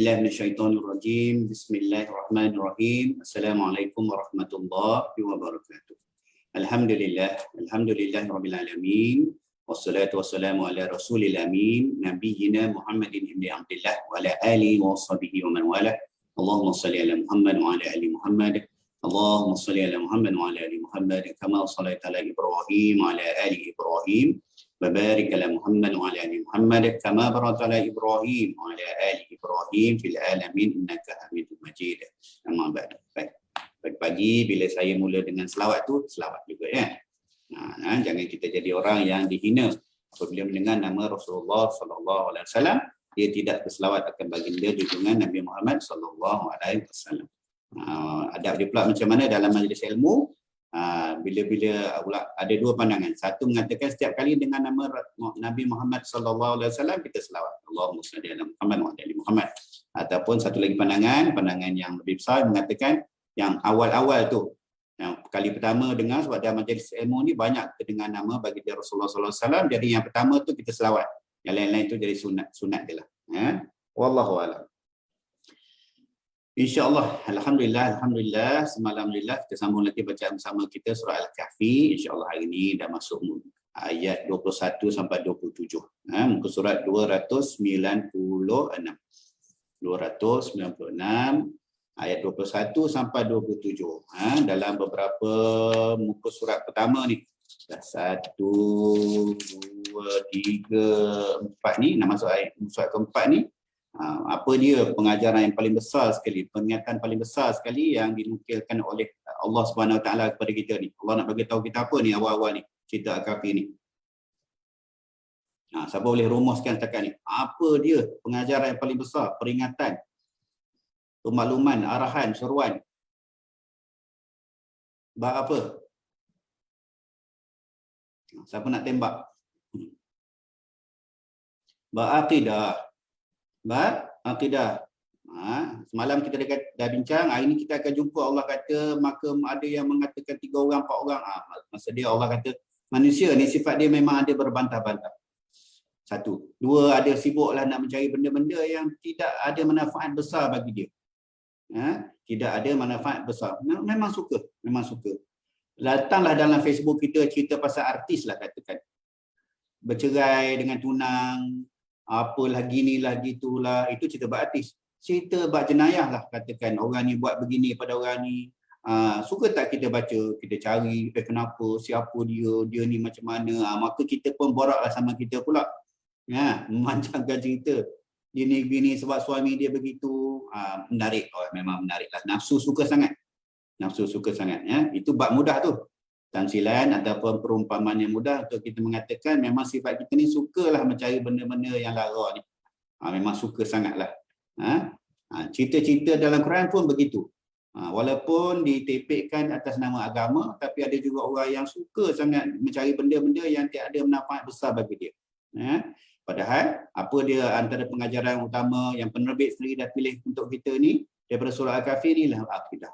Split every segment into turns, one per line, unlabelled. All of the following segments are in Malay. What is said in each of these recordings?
billahi minasyaitonir rajim. Bismillahirrahmanirrahim. Assalamualaikum warahmatullahi wabarakatuh. Alhamdulillahirabbil alamin. Wassalatu wassalamu ala rasulil amin, nabiyyina Muhammadin ibn Abdullah wa ala alihi wa sahbihi wa man wala. Allahumma shalli ala Muhammad wa ala ali Muhammad. Allahumma shalli ala Muhammad wa ala ali Muhammad kama shallaita ala Ibrahim wa ala ali Ibrahim. Barik ala Muhammad wa ala ali Muhammad kama barakta ala Ibrahim wa ala ali Ibrahim fil alamin innaka Hamidum Majid. Amma ba'd. Baik. Pagi-pagi bila saya mula dengan selawat tu, selawat juga ya. Jangan kita jadi orang yang dihina apabila mendengar nama Rasulullah sallallahu alaihi wasallam, dia tidak berselawat akan baginda junjungan Nabi Muhammad sallallahu alaihi wasallam. Adab dia pula macam mana dalam majlis ilmu? Bila-bila ada dua pandangan. Satu mengatakan setiap kali dengan nama Nabi Muhammad sallallahu alaihi wasallam kita selawat. Allahumma shalli ala Muhammad wa ala Muhammad. Ataupun satu lagi pandangan yang lebih besar mengatakan yang awal-awal tu, yang kali pertama dengar sebab dalam majlis ilmu ni banyak kita dengar nama baginda Rasulullah sallallahu alaihi wasallam, jadi yang pertama tu kita selawat. Yang lain-lain tu jadi sunat dia lah. Wallahu a'lam. InsyaAllah, Alhamdulillah, semalam Alhamdulillah kita sambung lagi bacaan bersama kita surah Al-Kahfi. InsyaAllah hari ini dah masuk ayat 21 sampai 27. Muka surat 296. 296, ayat 21 sampai 27. Dalam beberapa muka surat pertama ni. Dah 1, 2, 3, 4 ni, nak masuk ayat surat keempat ni. Apa dia pengajaran yang paling besar sekali, peringatan paling besar sekali yang dinukilkan oleh Allah Subhanahu Wa Taala kepada kita ni. Allah nak bagi tahu kita apa ni awal-awal ni cerita Al-Kahfi ni. Siapa boleh rumuskan setakat ni? Apa dia pengajaran yang paling besar, peringatan, pemakluman, arahan, seruan? Bab apa? Siapa nak tembak? Bab akidah. Bab akidah. Semalam kita dah bincang, hari ini kita akan jumpa Allah kata, maka ada yang mengatakan 3 orang, 4 orang. Maksud dia Allah kata, manusia ni sifat dia memang ada berbantah-bantah. 1. 2, ada sibuklah nak mencari benda-benda yang tidak ada manfaat besar bagi dia. Tidak ada manfaat besar. Memang suka. Datanglah dalam Facebook kita cerita pasal artis lah katakan. Bercerai dengan tunang, apalah ginilah gitulah, itu cerita bab artis. Cerita bab jenayah lah katakan, orang ni buat begini pada orang ni. Suka tak kita baca, kita cari kenapa, siapa dia ni macam mana. Maka kita pun boraklah sama kita pula. Memancangkan cerita. Dia ni begini sebab suami dia begitu. Menarik, memang menarik lah. Nafsu suka sangat ya. Itu bab mudah tu. Tamsilan ataupun perumpamaan yang mudah untuk kita mengatakan memang sifat kita ni sukalah mencari benda-benda yang lara ni. Memang suka sangatlah. Cerita-cerita dalam Quran pun begitu. Walaupun ditepekkan atas nama agama, tapi ada juga orang yang suka sangat mencari benda-benda yang tak ada manfaat besar bagi dia. Padahal apa dia antara pengajaran utama yang penerbit sendiri dah pilih untuk kita ni daripada surah Al-Kahfi ni lah akidah.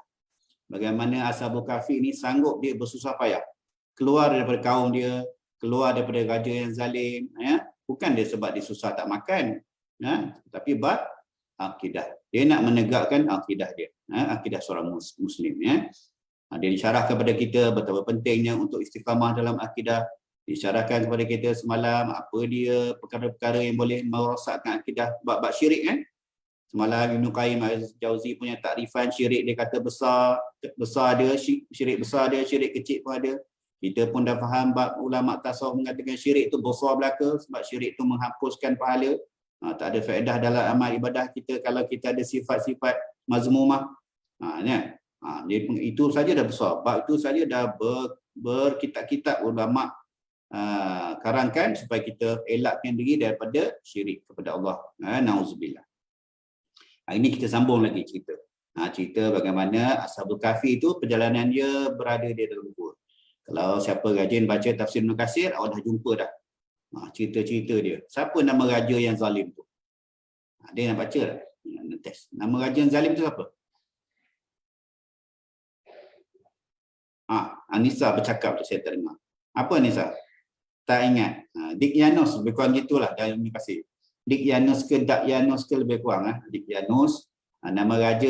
Bagaimana Ashabul Kahfi ni sanggup dia bersusah payah keluar daripada kaum dia, keluar daripada raja yang zalim, bukan dia sebab dia susah tak makan, tapi bab akidah. Dia nak menegakkan akidah dia, akidah seorang muslim ya. Dia disyarahkan kepada kita betapa pentingnya untuk istiqamah dalam akidah. Disyarahkan kepada kita semalam apa dia perkara-perkara yang boleh merosakkan akidah, bab syirik kan. Semalam Ibn Qayyim Al-Jauzi punya takrifan syirik, dia kata besar dia, syirik besar dia, syirik kecil pun ada. Kita pun dah faham bab ulama tasawuf mengatakan syirik tu besar belaka sebab syirik tu menghapuskan pahala. Tak ada faedah dalam amal ibadah kita kalau kita ada sifat-sifat mazmumah. Itu saja dah besar. Bab itu saja dah berkitab-kitab ulama karangkan supaya kita elakkan diri daripada syirik kepada Allah. Nauzubillah. Hari ini kita sambung lagi cerita. Cerita bagaimana Ashabul Kahfi itu perjalanan dia berada di dalam gua. Kalau siapa rajin baca tafsir Ibn Katsir, awak dah jumpa dah. Cerita-cerita dia. Siapa nama raja yang zalim tu? Dia nak baca tak? Nak test. Nama raja yang zalim tu siapa? Anissa bercakap tu saya tak dengar. Apa Anissa? Tak ingat. Dikyanos, lebih kurang gitulah dalam Ibn Katsir. Dikyanus ke Dakyanus ke lebih kurang Dikyanus. Nama raja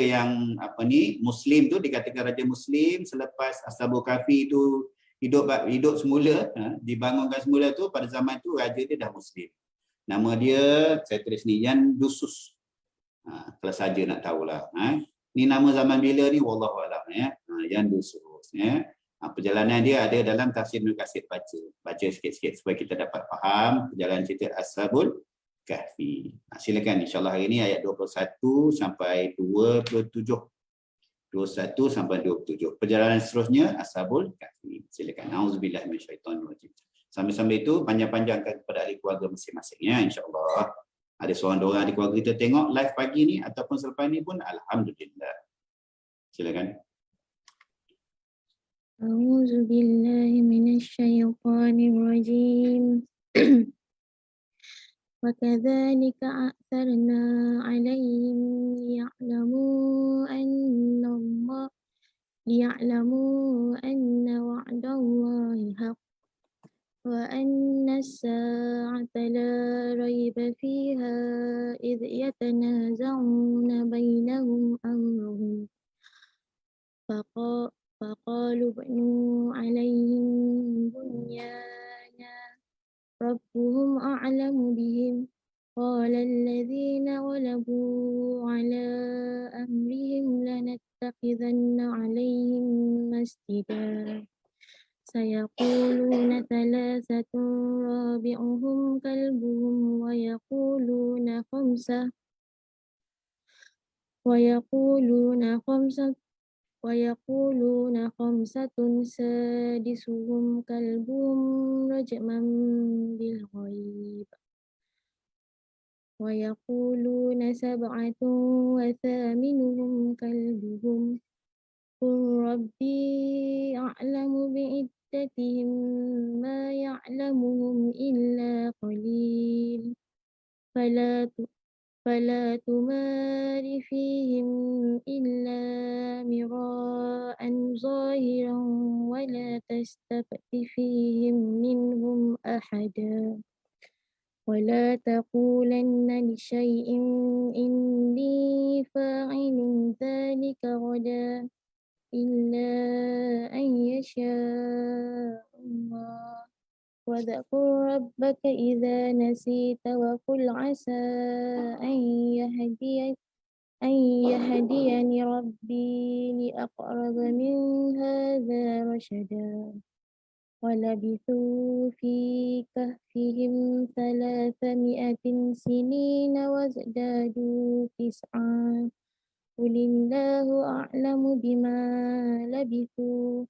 yang apa ni Muslim tu dikatakan raja Muslim selepas Ashabul Kahfi itu hidup semula, dibangunkan semula tu pada zaman tu raja dia dah Muslim. Nama dia saya tulis ni Yan Dusus. Kalau saja nak tahulah. Ni nama zaman bila ni wallahu alam Yan Dusus perjalanan dia ada dalam tafsir Ibnu Katsir, baca sikit-sikit supaya kita dapat faham perjalanan cerita Ashabul Kahfi. Silakan insya-Allah hari ini ayat 21 sampai 27. 21 sampai 27. Perjalanan seterusnya Ashabul Kahfi. Silakan. Auzubillahi minasyaitonirrajim. Sambil-sambil itu panjang-panjangkan kepada ahli keluarga masing-masing insya-Allah. Ada seorang dua orang ahli keluarga kita tengok live pagi ni ataupun selepas ni pun alhamdulillah. Silakan.
Auzubillahi minasyaitonirrajim. وكذلك أعثرنا عليهم ليعلموا أن وعد الله حق وأن الساعة لا ريب فيها إذ يتنازعون بينهم أمرهم فقالوا ابنوا عليهم بنيانا ربهم أعلم بهم قال الذين غلبوا على أمرهم لنتخذن عليهم مسجدا سيقولون ثلاثة رابعهم كلبهم ويقولون خمسة سادسهم كلبهم رجما بالغيب ويقولون سبعة وثامنهم كلبهم قل ربي أعلم بعدتهم ما يعلمهم إلا قليل فلا تمار فيهم إلا مراء ظاهرا ولا تستفت فيهم منهم أحدا ولا تقولن لشيء إني فاعل ذلك غدا إلا أن يشاء الله واذكر ربك إذا نسيت وقل عسى أن يهديني ربي لأقرب من هذا رشدا ولبثوا في كهفهم 300 سنين وازدادوا 9 قل الله أعلم بما لبثوا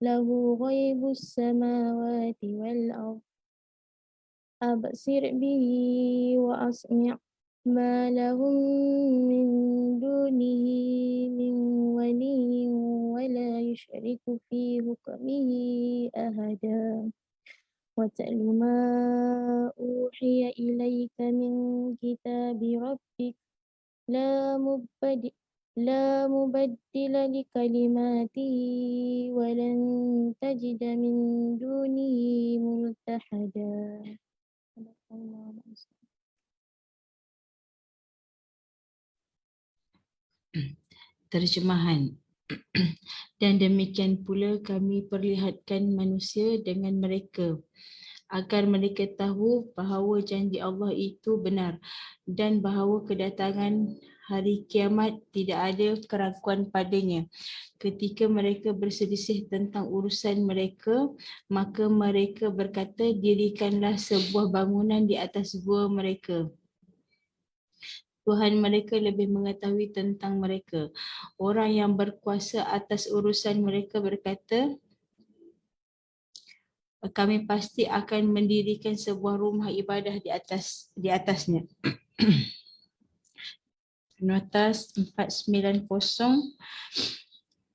له غيب السماوات والأرض أبصر به وأسمع ما لهم من دونه من ولي ولا يشرك في حكمه أحدا واتل ما أوحي إليك من كتاب ربك لا مبدل لكلماته ولن تجد من دونه ملتحدا.
Terjemahan. Dan demikian pula kami perlihatkan manusia dengan mereka agar mereka tahu bahawa janji Allah itu benar dan bahawa kedatangan hari kiamat tidak ada keraguan padanya. Ketika mereka berselisih tentang urusan mereka, maka mereka berkata, dirikanlah sebuah bangunan di atas gua mereka. Tuhan mereka lebih mengetahui tentang mereka. Orang yang berkuasa atas urusan mereka berkata, kami pasti akan mendirikan sebuah rumah ibadah di atasnya. Nota 490,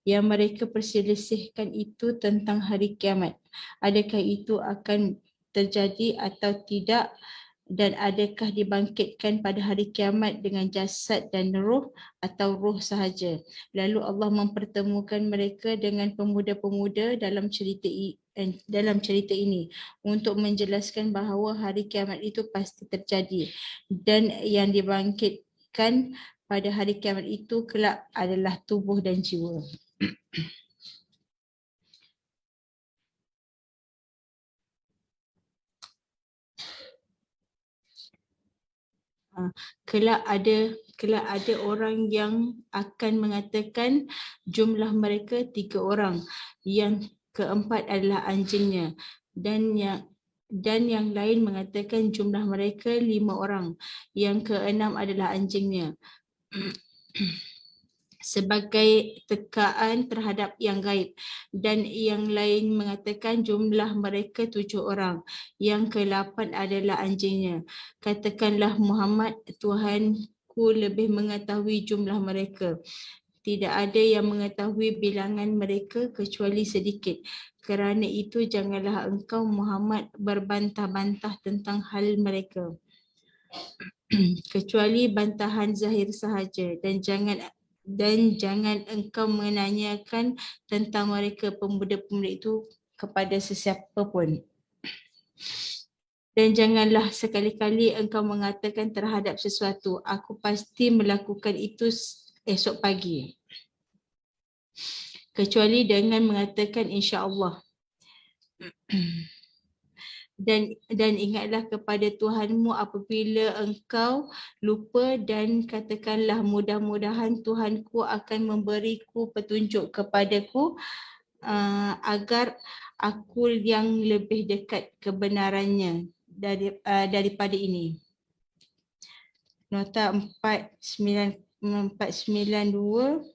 yang mereka perselisihkan itu tentang hari kiamat. Adakah itu akan terjadi atau tidak? Dan adakah dibangkitkan pada hari kiamat dengan jasad dan roh atau roh sahaja? Lalu Allah mempertemukan mereka dengan pemuda-pemuda dalam cerita dalam cerita ini untuk menjelaskan bahawa hari kiamat itu pasti terjadi dan yang dibangkitkan pada hari kiamat itu kelak adalah tubuh dan jiwa. Kelak ada orang yang akan mengatakan jumlah mereka 3 orang, yang keempat adalah anjingnya, dan yang lain mengatakan jumlah mereka 5 orang, yang keenam adalah anjingnya. Sebagai tekaan terhadap yang gaib, dan yang lain mengatakan jumlah mereka 7 orang, yang ke-8 adalah anjingnya. Katakanlah Muhammad, Tuhanku lebih mengetahui jumlah mereka. Tidak ada yang mengetahui bilangan mereka kecuali sedikit. Kerana itu janganlah engkau Muhammad berbantah-bantah tentang hal mereka kecuali bantahan zahir sahaja, dan jangan engkau menanyakan tentang mereka pemuda-pemuda itu kepada sesiapa pun. Dan janganlah sekali-kali engkau mengatakan terhadap sesuatu, aku pasti melakukan itu esok pagi, kecuali dengan mengatakan insya-Allah. Dan ingatlah kepada Tuhanmu apabila engkau lupa, dan katakanlah mudah-mudahan Tuhanku akan memberiku petunjuk kepadaku agar aku yang lebih dekat kebenarannya daripada ini. Nota 492.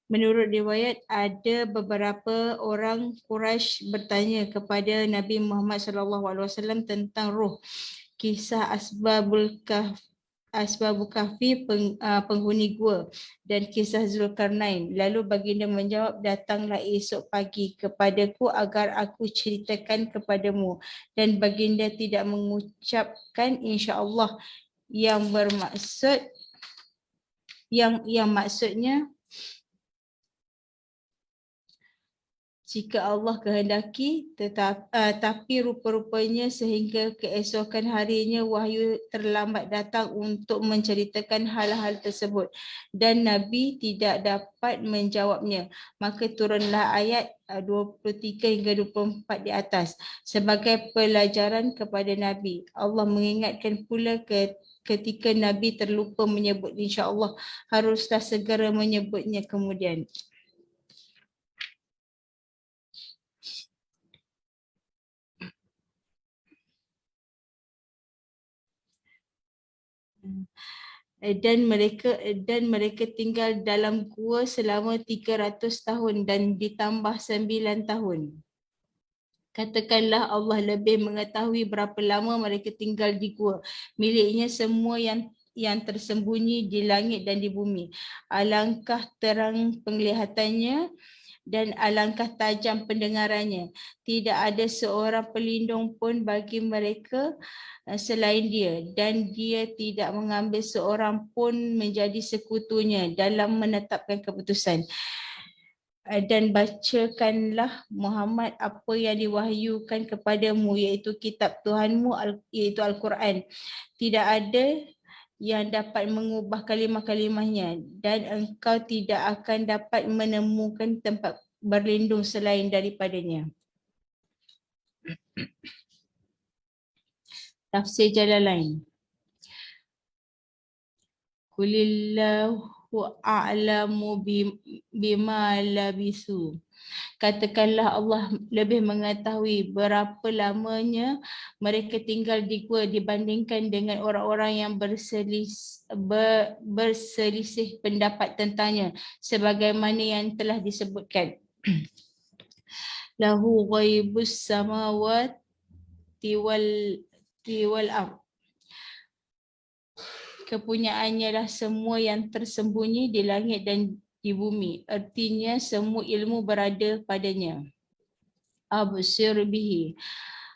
Menurut riwayat, ada beberapa orang Quraisy bertanya kepada Nabi Muhammad SAW tentang roh, kisah Asbabul Kahfi, penghuni gua, dan kisah Zulkarnain. Lalu baginda menjawab, datanglah esok pagi kepadaku agar aku ceritakan kepadamu. Dan baginda tidak mengucapkan insya-Allah yang bermaksud yang maksudnya jika Allah kehendaki, tapi rupa-rupanya sehingga keesokan harinya wahyu terlambat datang untuk menceritakan hal-hal tersebut dan Nabi tidak dapat menjawabnya. Maka turunlah ayat 23 hingga 24 di atas sebagai pelajaran kepada Nabi. Allah mengingatkan pula ketika Nabi terlupa menyebut insya-Allah, haruslah segera menyebutnya kemudian. Dan mereka tinggal dalam gua selama 300 tahun dan ditambah 9 tahun. Katakanlah Allah lebih mengetahui berapa lama mereka tinggal di gua. Miliknya semua yang tersembunyi di langit dan di bumi. Alangkah terang penglihatannya dan alangkah tajam pendengarannya. Tidak ada seorang pelindung pun bagi mereka selain dia, dan dia tidak mengambil seorang pun menjadi sekutunya dalam menetapkan keputusan. Dan bacakanlah Muhammad apa yang diwahyukan kepadamu, iaitu kitab Tuhanmu, iaitu Al-Quran. Tidak ada yang dapat mengubah kalimah-kalimahnya, dan engkau tidak akan dapat menemukan tempat berlindung selain daripadanya. Tafsir Jalalain. Qulillahu a'lamu bima labisu. Katakanlah Allah lebih mengetahui berapa lamanya mereka tinggal di gua dibandingkan dengan orang-orang yang berselisih pendapat tentangnya, sebagaimana yang telah disebutkan. Lahu ghaibus samawati wal ardh. Kepunyaannya lah semua yang tersembunyi di langit dan di bumi. Artinya semua ilmu berada padanya. Absir bihi.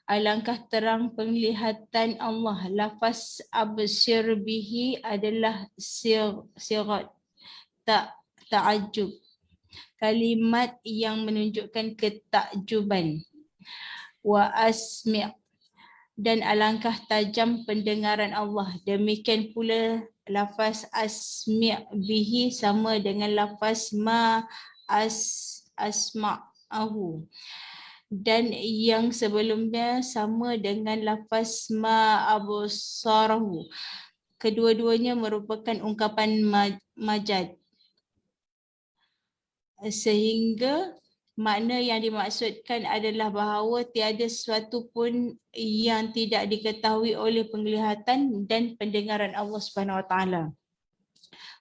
Alangkah terang penglihatan Allah. Lafaz absir bihi adalah sigat ta'ajub. kalimat yang menunjukkan ketakjuban. Wa asmi' dan alangkah tajam pendengaran Allah. Demikian pula lafaz asmi' bihi sama dengan lafaz ma asma'ahu. Dan yang sebelumnya sama dengan lafaz ma absarahu. Kedua-duanya merupakan ungkapan majaz. Sehingga makna yang dimaksudkan adalah bahawa tiada sesuatu pun yang tidak diketahui oleh penglihatan dan pendengaran Allah Subhanahu Wa Taala.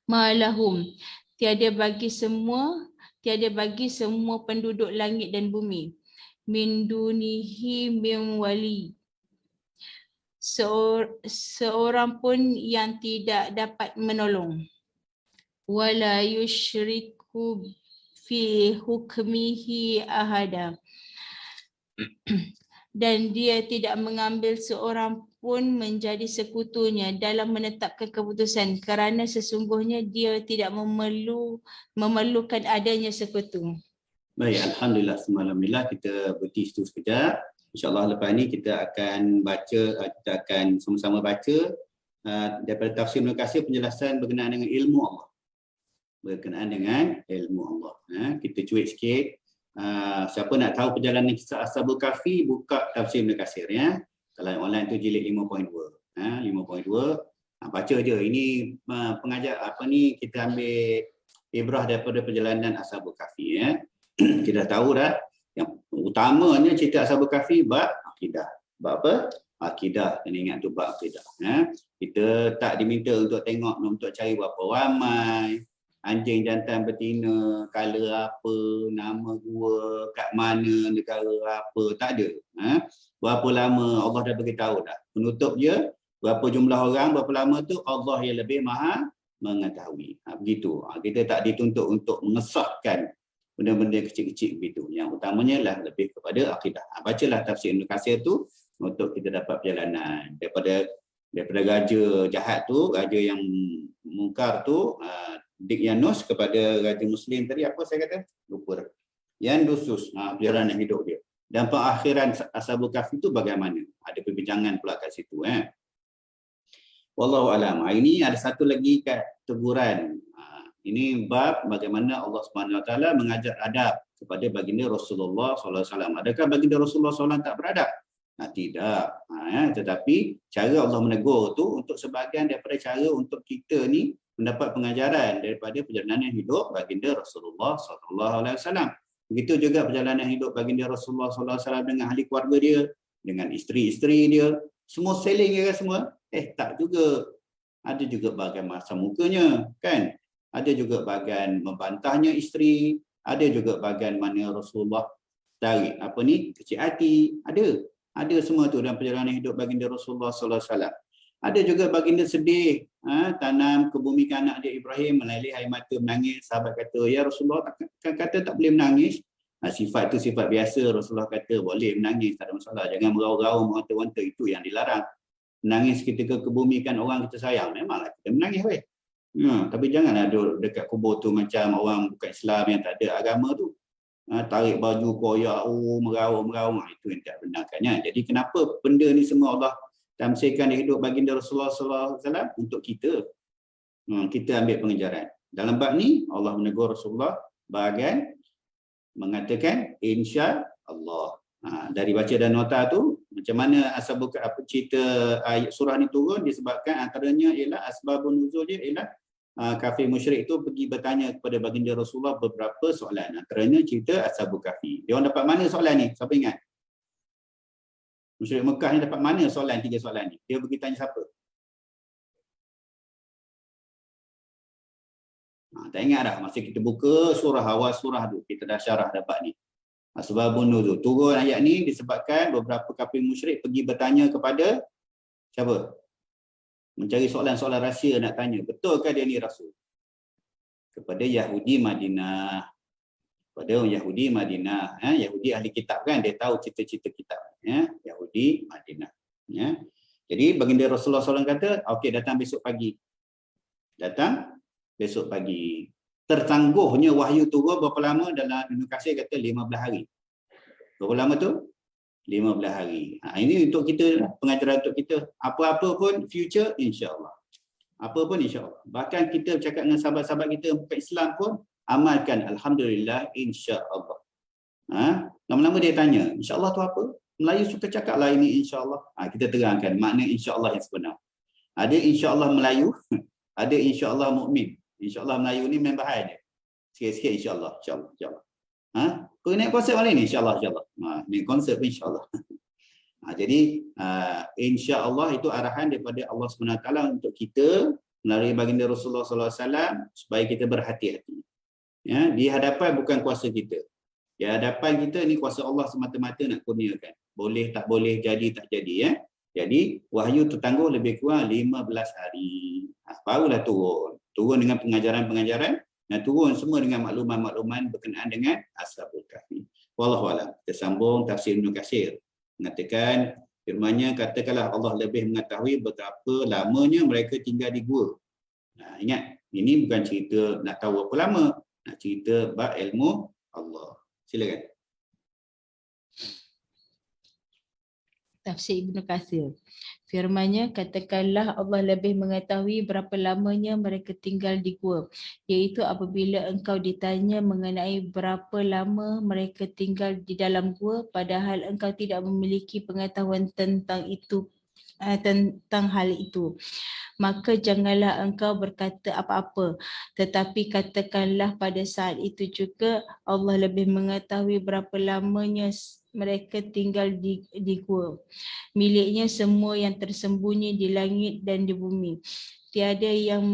Malahum, tiada bagi semua penduduk langit dan bumi. Min dunihi min wali. Seorang pun yang tidak dapat menolong. Wala yushriku fi hukmihi ahada. Dan dia tidak mengambil seorang pun menjadi sekutunya dalam menetapkan keputusan, kerana sesungguhnya dia tidak memerlukan adanya sekutu.
Baik, Alhamdulillah, Alhamdulillah, kita berhenti situ sekejap. InsyaAllah lepas ni kita akan baca, kita akan sama-sama baca daripada tafsir Ibn Katsir penjelasan berkenaan dengan ilmu Allah. Berkenaan dengan ilmu Allah. Kita cuit sikit. Siapa nak tahu perjalanan kisah Ashabul Kahfi, buka tafsir Ibn Katsir ya. Kalau online tu jilid 5.2. 5.2. Baca je. Ini pengajar apa ni, kita ambil ibrah daripada perjalanan Ashabul Kahfi ya. Kita tahu dah yang utamanya cerita Ashabul Kahfi bab akidah. Bab apa? Akidah. Kena ingat tu bab akidah. Kita tak diminta untuk tengok, untuk cari berapa ramai anjing jantan betina, kala apa, nama gua, kat mana, negara apa, tak ada. Berapa lama Allah dah beritahu dah. Penutup je, berapa jumlah orang, berapa lama tu Allah yang lebih maha mengetahui. Begitu. Kita tak dituntut untuk mengesahkan benda-benda kecil-kecil begitu. Yang utamanya lah lebih kepada akidah. Bacalah tafsir Ibn Katsir tu untuk kita dapat perjalanan. Daripada raja jahat tu, raja yang mungkar tu, Dikyanus kepada raja Muslim tadi, apa saya kata? Lupa. Yandusus, perjalanan hidup dia. Dan perakhiran Ashabul Kahfi itu bagaimana? Ada perbincangan pula kat situ. Wallahu alam. Ini ada satu lagi kat teguran. Ini bab bagaimana Allah Subhanahu Wa Taala mengajar adab kepada baginda Rasulullah SAW. Adakah baginda Rasulullah SAW tak beradab? Tidak. Tetapi cara Allah menegur tu untuk sebahagian daripada cara untuk kita ni mendapat pengajaran daripada perjalanan hidup baginda Rasulullah SAW. Begitu juga perjalanan hidup baginda Rasulullah SAW dengan ahli keluarga dia, dengan isteri-isteri dia. Semua seling ke semua? Tak juga. Ada juga bahagian masa mukanya, kan? Ada juga bahagian membantahnya isteri, ada juga bahagian mana Rasulullah tarik kecil hati, ada semua tu dalam perjalanan hidup baginda Rasulullah SAW. Ada juga baginda sedih, tanam kebumikan anak dia Ibrahim, meleleh air mata, menangis. Sahabat kata, ya Rasulullah kata tak boleh menangis. Sifat tu sifat biasa. Rasulullah kata boleh menangis, tak ada masalah. Jangan merau-rau, meronta-ronta, itu yang dilarang. Menangis ketika kebumikan orang kita sayang, memanglah kita menangis weh. Tapi janganlah duduk dekat kubur tu macam orang bukan Islam yang tak ada agama tu. Tarik baju koyak, merau-merau, itu yang tak benarkannya. Jadi kenapa benda ni semua Allah tamsilkan di hidup baginda Rasulullah SAW untuk kita. Kita ambil pengajaran. Dalam bab ni Allah menegur Rasulullah bahagian mengatakan insya Allah. Dari baca dan nota tu, macam mana asbab cerita ayat surah ni turun, disebabkan antaranya ialah asbabun nuzul dia ialah kafir musyrik itu pergi bertanya kepada baginda Rasulullah beberapa soalan. Antaranya cerita Ashabul Kahfi. Dia orang dapat mana soalan ni? Siapa ingat? Musyrik Mekah ni dapat mana soalan, 3 soalan ni? Dia pergi tanya siapa? Tak ingat dah. Masa kita buka surah, awal surah tu, kita dah syarah dapat ni. Asbabun nuzul. Turun ayat ni disebabkan beberapa kafir musyrik pergi bertanya kepada siapa? Mencari soalan-soalan rahsia nak tanya. Betulkah dia ni Rasul? Kepada Yahudi Madinah. Kepada Yahudi Madinah. Yahudi ahli kitab kan? Dia tahu cita-cita kitab. Yahudi Madinah. Jadi baginda Rasulullah SAW kata, okey, datang besok pagi. Datang besok pagi. tertangguhnya wahyu turun berapa lama? Dalam Ibnu Katsir kata 15 hari. Berapa lama tu? 15 hari. Ini untuk kita, pengajaran untuk kita. Apa-apa pun future, insya-Allah. Apa pun insya-Allah. Bahkan kita bercakap dengan sahabat-sahabat kita bukan Islam pun, amalkan alhamdulillah insya-Allah. Lama-lama dia tanya, insya-Allah tu apa? Melayu suka cakap lah ini insya-Allah. Kita terangkan makna insya-Allah yang sebenar. Ada insya-Allah Melayu, ada insya-Allah mukmin. Insya-Allah Melayu ni main bahaya dia. Sikit-sikit insya-Allah, insya-Allah, insya-Allah. Kau naik konsep mana ni? InsyaAllah, insya-Allah. Ni konsep insya-Allah. Jadi insya-Allah itu arahan daripada Allah SWT untuk kita melalui baginda Rasulullah SAW supaya kita berhati-hati. Ya, di hadapan bukan kuasa kita. Di hadapan kita ni kuasa Allah semata-mata nak kurniakan. Boleh tak boleh, jadi tak jadi ya. Jadi wahyu tertangguh lebih kurang 15 hari. Barulah turun. Turun dengan pengajaran-pengajaran. Dan turun semua dengan makluman-makluman berkenaan dengan Ashabul Kahfi. Wallahu a'lam. Kita sambung tafsir Ibnu Katsir. Mengatakan firman-Nya, katakanlah Allah lebih mengetahui betapa lamanya mereka tinggal di gua. Ingat, ini bukan cerita nak tahu berapa lama, nak cerita bab ilmu Allah. Silakan.
Tafsir Ibnu Katsir. Firman-Nya, katakanlah Allah lebih mengetahui berapa lamanya mereka tinggal di gua, iaitu apabila engkau ditanya mengenai berapa lama mereka tinggal di dalam gua padahal engkau tidak memiliki pengetahuan tentang itu, tentang hal itu, maka janganlah engkau berkata apa-apa, tetapi katakanlah pada saat itu juga Allah lebih mengetahui berapa lamanya mereka tinggal di gua. Miliknya semua yang tersembunyi di langit dan di bumi. Tiada yang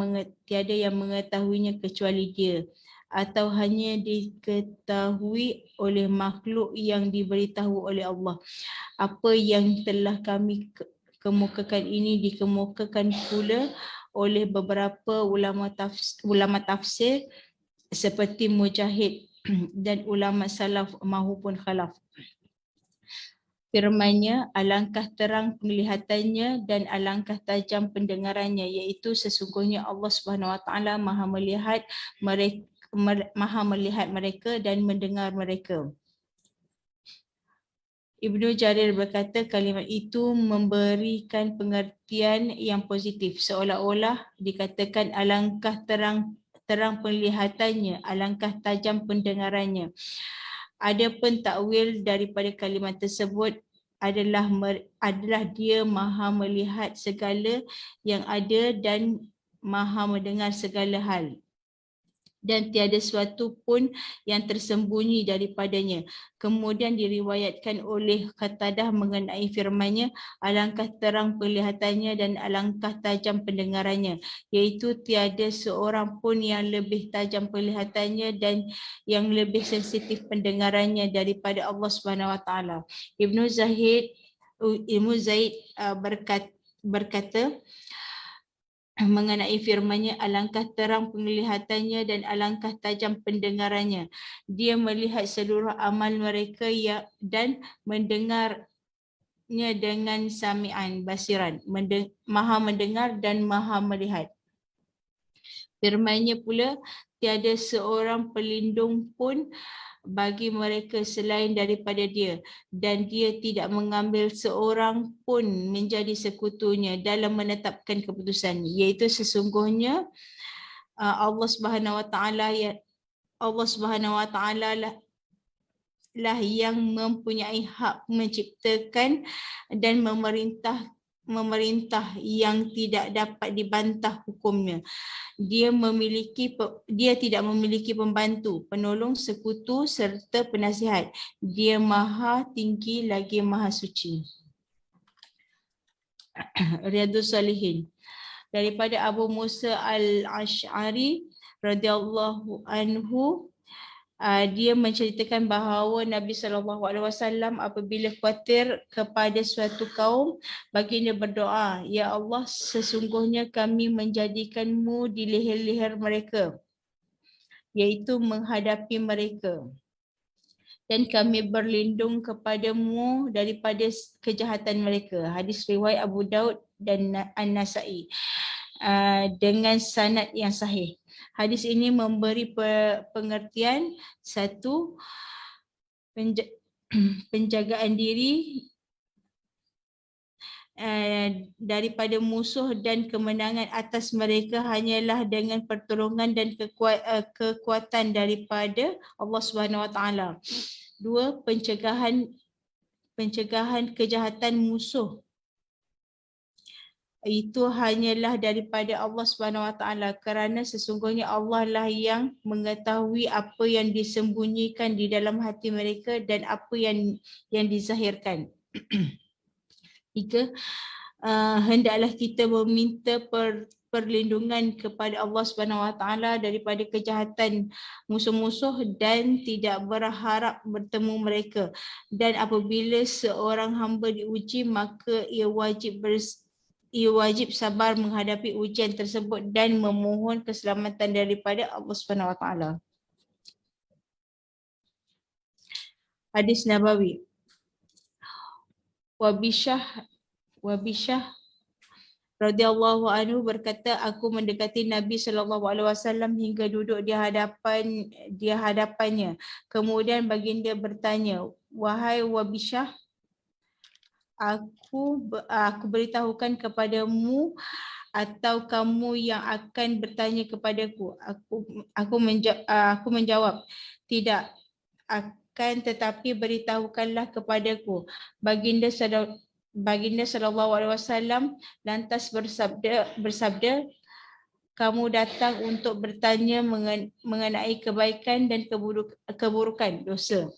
mengetahuinya kecuali Dia, atau hanya diketahui oleh makhluk yang diberitahu oleh Allah. Apa yang telah kami kemukakan ini dikemukakan pula oleh beberapa ulama tafsir seperti Mujahid dan ulama salaf maupun khalaf. Firman-Nya, alangkah terang penglihatannya dan alangkah tajam pendengarannya, iaitu sesungguhnya Allah Subhanahu Wa Taala Maha melihat mereka dan mendengar mereka. Ibnu Jarir berkata kalimat itu memberikan pengertian yang positif, seolah-olah dikatakan alangkah terang penglihatannya, alangkah tajam pendengarannya. Adapun takwil daripada kalimat tersebut adalah Dia Maha melihat segala yang ada dan Maha mendengar segala hal, dan tiada sesuatu pun yang tersembunyi daripadanya. Kemudian diriwayatkan oleh Qatadah mengenai firman-Nya, alangkah terang penglihatannya dan alangkah tajam pendengarannya, iaitu tiada seorang pun yang lebih tajam penglihatannya dan yang lebih sensitif pendengarannya daripada Allah Subhanahu Wa Taala. Ibnu Zaid berkata mengenai firman-Nya, alangkah terang penglihatannya dan alangkah tajam pendengarannya. Dia melihat seluruh amal mereka dan mendengarnya dengan sami'an basiran, maha mendengar dan maha melihat. Firman-Nya pula, tiada seorang pelindung pun bagi mereka selain daripada Dia, dan Dia tidak mengambil seorang pun menjadi sekutunya dalam menetapkan keputusan, iaitu sesungguhnya Allah Subhanahu Wa Taala lah yang mempunyai hak menciptakan dan memerintah yang tidak dapat dibantah hukumnya. Dia tidak memiliki pembantu, penolong, sekutu serta penasihat. Dia Maha Tinggi lagi Maha Suci. Riyadhus Salihin. Daripada Abu Musa Al-Ash'ari radhiyallahu anhu, dia menceritakan bahawa Nabi SAW apabila khawatir kepada suatu kaum, baginda berdoa, Ya Allah, sesungguhnya kami menjadikanmu di leher-leher mereka, iaitu menghadapi mereka, dan kami berlindung kepadamu daripada kejahatan mereka. Hadis riwayat Abu Daud dan An-Nasa'i dengan sanad yang sahih. Hadis ini memberi pengertian satu, penjagaan diri daripada musuh dan kemenangan atas mereka hanyalah dengan pertolongan dan kekuatan daripada Allah Subhanahu Wa Taala. Dua, pencegahan kejahatan musuh itu hanyalah daripada Allah Subhanahu Wa Taala, kerana sesungguhnya Allah lah yang mengetahui apa yang disembunyikan di dalam hati mereka dan apa yang dizahirkan. Tiga, hendaklah kita meminta perlindungan kepada Allah Subhanahu Wa Taala daripada kejahatan musuh-musuh dan tidak berharap bertemu mereka. Dan apabila seorang hamba diuji, maka ia wajib sabar menghadapi ujian tersebut dan memohon keselamatan daripada Allah Subhanahu Wa Taala. Hadis Nabawi. Wabishah radhiyallahu anhu berkata, aku mendekati Nabi SAW hingga duduk di hadapannya. Kemudian baginda bertanya, wahai Wabishah, aku beritahukan kepadamu atau kamu yang akan bertanya kepadaku? Aku menjawab, tidak, akan tetapi beritahukanlah kepadaku. Baginda SAW lantas bersabda, kamu datang untuk bertanya mengenai kebaikan dan keburukan, dosa.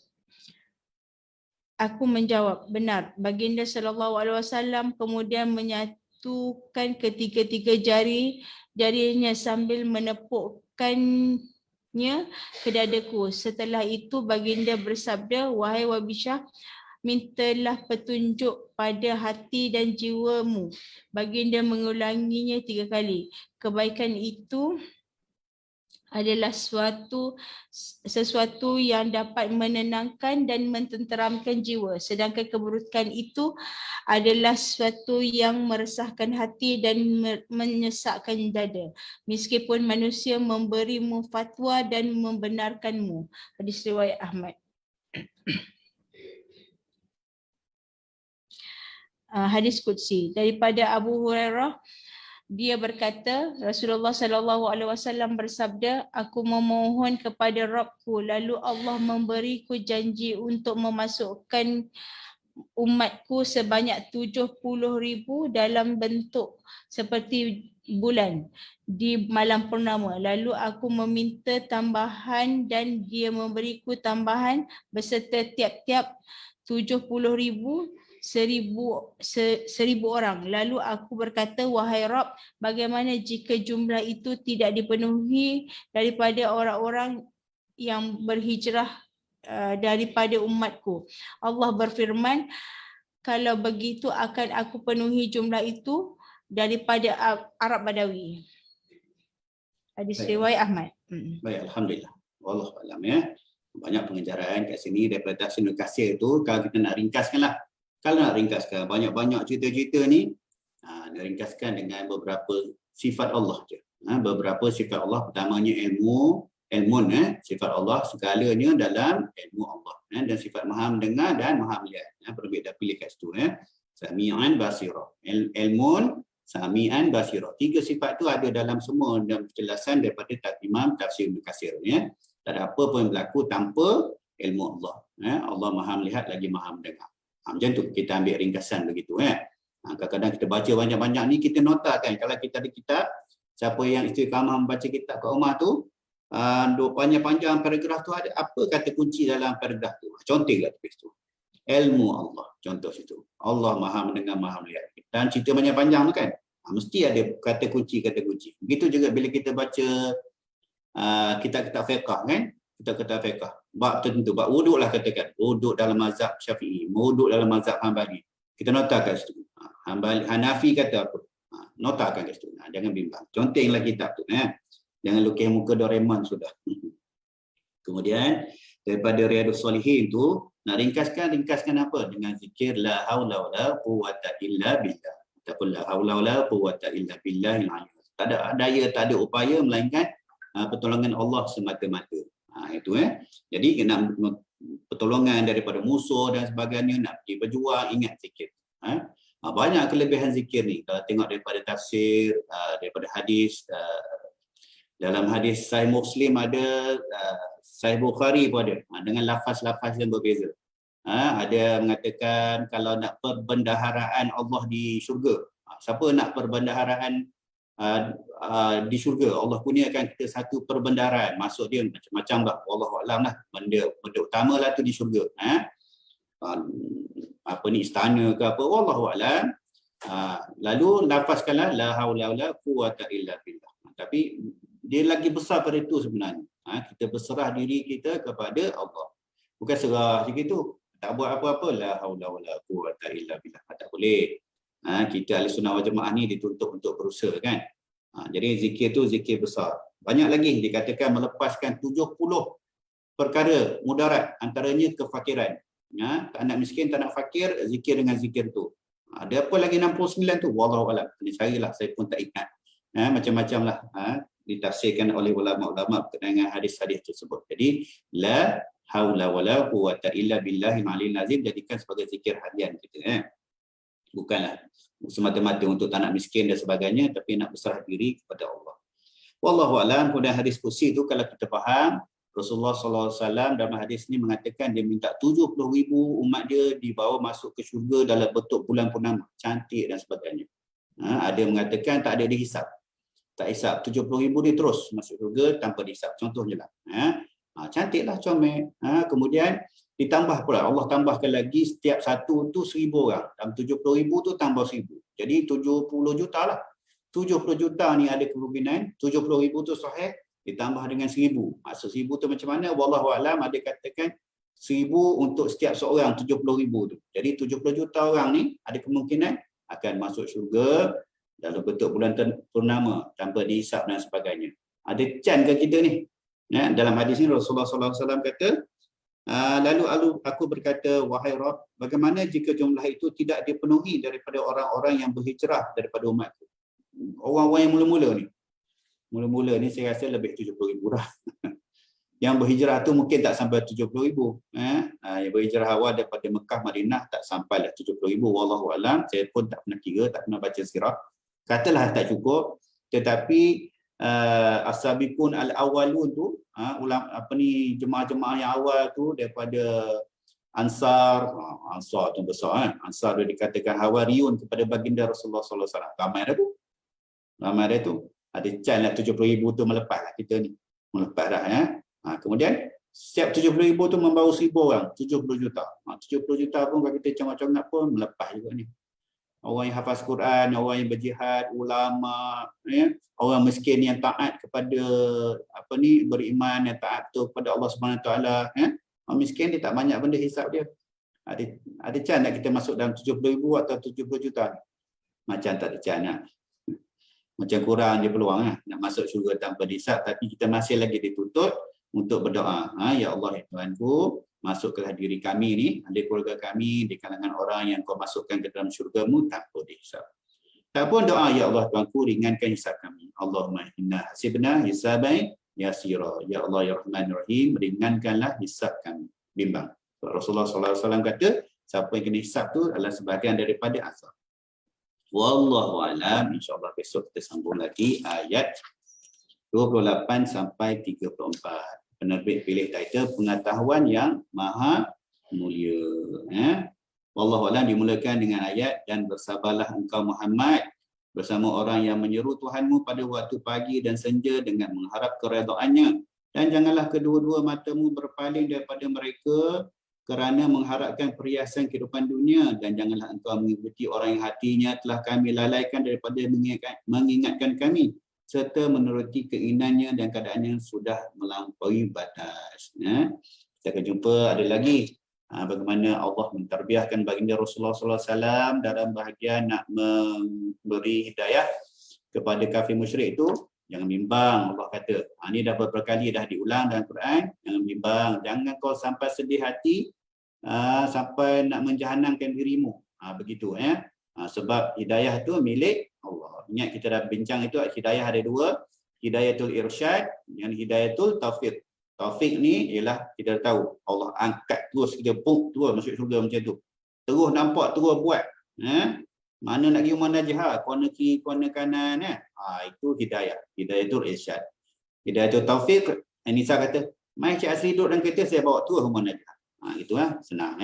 Aku menjawab, benar. Baginda SAW kemudian menyatukan ketiga-tiga jarinya sambil menepukkannya ke dadaku. Setelah itu baginda bersabda, wahai Wabishah, mintalah petunjuk pada hati dan jiwamu. Baginda mengulanginya 3 kali. Kebaikan itu adalah sesuatu yang dapat menenangkan dan mententeramkan jiwa. Sedangkan keburukan itu adalah sesuatu yang meresahkan hati dan menyesakkan dada. Meskipun manusia memberimu fatwa dan membenarkanmu. Hadis riwayat Ahmad. Hadis Qudsi daripada Abu Hurairah, dia berkata, Rasulullah SAW bersabda, aku memohon kepada Rabbku, lalu Allah memberiku janji untuk memasukkan umatku sebanyak 70,000 dalam bentuk seperti bulan di malam purnama. Lalu aku meminta tambahan dan dia memberiku tambahan beserta tiap-tiap 70,000 seribu orang. Lalu aku berkata, wahai Rabb, bagaimana jika jumlah itu tidak dipenuhi daripada orang-orang yang berhijrah daripada umatku? Allah berfirman, kalau begitu akan aku penuhi jumlah itu daripada Arab Badawi. Hadis riwayat Ahmad.
Baik, alhamdulillah. Wallahu a'lam ya. Banyak pengejaran kat sini daripada tafsir Ibnu Katsir tu, kalau kita nak ringkaskanlah. Kalau nak ringkaskan banyak-banyak cerita-cerita ni, nak ringkaskan dengan beberapa sifat Allah je. Beberapa sifat Allah, pertamanya ilmun, sifat Allah segalanya dalam ilmu Allah. Dan sifat maha mendengar dan maha melihat. Perbeza pilih kat situ. Sami'an basira. Ilmun, sami'an basira. 3 sifat tu ada dalam semua dalam penjelasan daripada Imam Tafsir Ibnu Katsir. Tak ada apa pun yang berlaku tanpa ilmu Allah. Allah maha melihat lagi maha mendengar. Macam tu kita ambil ringkasan begitu. Kadang-kadang kita baca banyak-banyak ni, kita notakan. Kalau kita ada kitab, siapa yang istiqamah membaca kitab kat rumah tu, panjang-panjang paragraf tu ada apa kata kunci dalam paragraf tu. Contohlah tulis tu. Ilmu Allah. Contoh situ. Allah maha mendengar, maha melihat. Dan cerita panjang-panjang tu kan, mesti ada kata kunci. Begitu juga bila kita baca kitab-kitab fiqh kan, kitab-kitab fiqh. Bab tertentu, bab wuduk lah katakan. Wuduk dalam mazhab Syafi'i, wuduk dalam mazhab Hanbali. Kita notakan situ. Hanafi kata apa? Notakan kat situ. Jangan bimbang. Contenglah kitab tu. Jangan lukis muka Doraemon sudah. Kemudian daripada Riyadhus Shalihin tu, nak ringkaskan apa? Dengan zikir la haula wala quwwata illa billah. Ataupun la haula wala quwwata illa billahil aliyyil. Tak ada daya, tak ada upaya melainkan pertolongan Allah semata-mata. Itu Jadi nak pertolongan daripada musuh dan sebagainya, nak pergi berjuang, ingat zikir. Banyak kelebihan zikir ni. Kalau tengok daripada tafsir, daripada hadis, dalam hadis Sahih Muslim ada, Sahih Bukhari pun ada, dengan lafaz-lafaz yang berbeza. Ada mengatakan kalau nak perbendaharaan Allah di syurga. Siapa nak perbendaharaan di syurga, Allah kurniakan kita satu perbendaharaan. Maksud dia macam-macam lah, wallahualam lah. Benda utama lah tu di syurga. Istana ke apa, wallahualam. Lalu lafazkanlah la haula wala quwwata illa billah. Tapi dia lagi besar pada itu sebenarnya. Kita berserah diri kita kepada Allah. Bukan serah begitu, tak buat apa-apa, la haula wala quwwata illa billah. Tak boleh. Kita Ahlussunnah wal Jamaah ni dituntut untuk berusaha kan. Jadi zikir tu zikir besar. Banyak lagi dikatakan melepaskan 70 perkara mudarat, antaranya kefakiran. Tak nak miskin, tak nak fakir, zikir dengan zikir tu. Ada apa lagi 69 tu? Wallahualam. Kena carilah, saya pun tak ingat. Macam-macam lah ditafsirkan oleh ulama-ulama berkenaan dengan hadis-hadis tersebut. Jadi la haula wala quwwata illa billahil aliyil azim jadikan sebagai zikir harian kita. Bukanlah semata-mata untuk tak nak miskin dan sebagainya, tapi nak berserah diri kepada Allah. Wallahualam. Kemudian hadis kursi itu kalau kita faham, Rasulullah SAW dalam hadis ini mengatakan dia minta 70,000 umat dia dibawa masuk ke syurga dalam bentuk bulan purnama, cantik dan sebagainya. Ada mengatakan tak ada dihisap. Tak hisap, 70,000 dia terus masuk syurga tanpa dihisap. Contohnya lah. Cantiklah, comel. Kemudian ditambah pula, Allah tambahkan lagi setiap satu tu 1,000 orang. Dalam 70,000 tu tambah 1,000. Jadi 70 juta lah. 70 juta ni ada kemungkinan, 70,000 tu sahih, ditambah dengan 1,000. Maksud 1,000 tu macam mana? Wallahualam, ada katakan 1,000 untuk setiap seorang, 70,000 tu. Jadi 70 juta orang ni ada kemungkinan akan masuk syurga dalam bentuk bulan purnama tanpa dihisap dan sebagainya. Ada can ke kita ni? Dalam hadis ni Rasulullah SAW kata, lalu aku berkata, wahai Rabb, bagaimana jika jumlah itu tidak dipenuhi daripada orang-orang yang berhijrah daripada umatku? Orang-orang yang mula-mula ni saya rasa lebih 70,000 dah. Yang berhijrah tu mungkin tak sampai 70,000. Yang berhijrah awal daripada Mekah, Madinah tak sampai lah 70,000. Wallahualam, saya pun tak pernah kira, tak pernah baca sirah. Katalah tak cukup, tetapi as-sabiqun al-awwalun tu, jemaah-jemaah yang awal tu daripada Ansar tu besar Ansar dia dikatakan Hawariyun kepada baginda Rasulullah SAW. Ramai dah tu. Ada can lah 70,000 tu melepas lah kita ni. Melepas dah kemudian setiap 70,000 tu membawa 1,000 orang, 70 juta. 70 juta pun kalau kita congak-congak pun melepas juga ni. Orang yang hafaz Quran, orang yang berjihad, ulama, orang miskin yang taat kepada beriman, yang taat tu kepada Allah Subhanahu Wa Taala. Orang miskin dia tak banyak benda hisap dia. Ada can nak kita masuk dalam 70,000 atau 70 juta? Macam tak ada can lah. Macam kurang dia peluang nak masuk syurga tanpa dihisap, tapi kita masih lagi dituntut untuk berdoa. Ya Allah, ya Tuhanku, masukkanlah diri kami ni, ahli keluarga kami di kalangan orang yang kau masukkan ke dalam syurgamu tanpa dihisap. Tak pun doa, ya Allah Tuhanku, ringankan hisap kami. Allahumma inna hasibna hisaban yasira. Ya Allah, ya Rahman Rahim, ringankanlah hisap kami. Bimbang. Rasulullah SAW kata, siapa yang kena hisap tu adalah sebahagian daripada azab. Wallahualam. InsyaAllah besok kita sambung lagi ayat 28 sampai 34. Penerbit pilih title Pengetahuan yang Maha Mulia. Wallahualam dimulakan dengan ayat, dan bersabarlah engkau Muhammad bersama orang yang menyeru Tuhanmu pada waktu pagi dan senja dengan mengharap keredaannya, dan janganlah kedua-dua matamu berpaling daripada mereka kerana mengharapkan perhiasan kehidupan dunia, dan janganlah engkau mengikuti orang yang hatinya telah kami lalaikan daripada mengingatkan kami, serta menuruti keinginannya dan keadaannya sudah melampaui batas. Kita akan jumpa ada lagi bagaimana Allah mentarbiahkan baginda Rasulullah SAW dalam bahagian nak memberi hidayah kepada kafir musyrik itu. Jangan bimbang, Allah kata. Ini dah beberapa kali dah diulang dalam Quran. Jangan bimbang, jangan kau sampai sedih hati sampai nak menjahanamkan dirimu. Begitu sebab hidayah itu milik Allah. Ingat kita dah bincang itu, hidayah ada dua. hidayatul irsyad dengan hidayatul taufik. Taufik ni ialah kita tahu Allah angkat terus kita terus masuk syurga macam tu. Terus nampak terus buat. Mana nak pergi munajah, corner kiri, corner kanan itu hidayah. Hidayatul irsyad. Hidayatul taufik, Anissa kata, mai Cik Asri duduk dalam kereta saya bawa terus munajah. Itu senang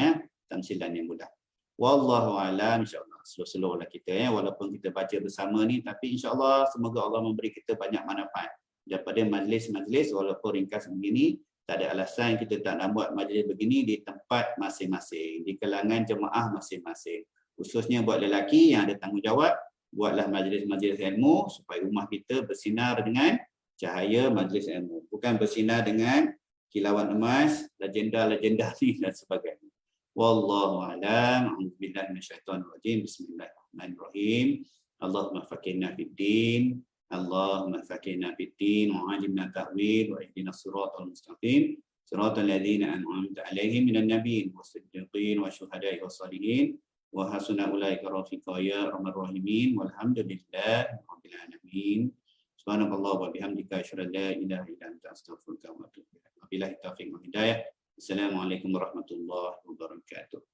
tamsilan yang mudah. Wallahu alam, insya-Allah. Slow-slow lah kita walaupun kita baca bersama ni, tapi insya-Allah semoga Allah memberi kita banyak manfaat daripada majlis-majlis walaupun ringkas begini. Tak ada alasan kita tak nak buat majlis begini di tempat masing-masing, di kalangan jemaah masing-masing. Khususnya buat lelaki yang ada tanggungjawab, buatlah majlis-majlis ilmu supaya rumah kita bersinar dengan cahaya majlis ilmu, bukan bersinar dengan kilauan emas, legenda-legenda ni dan sebagainya. Wallahu a'lam. A'udzubillahi minasyaitonir rajim. Bismillahirrahmanirrahim. Allahumma faqihna fid din. Allahumma faqihna fid din wa 'allimna ta'wil wa ihdinas siratal mustaqim. Siratal ladzina an'amta 'alaihim minan nabiyyin was-siddiqin wasyuhada'i was-shalihin wa hasuna ulaika rafiqa ya arhamar rahimin walhamdulillahi rabbil alamin. Subhanallah wa bihamdika asyhadu an la ilaha illa anta astaghfiruka wa atubu ilaik. Wabillahi taufiq wal hidayah. Assalamualaikum warahmatullahi wabarakatuh.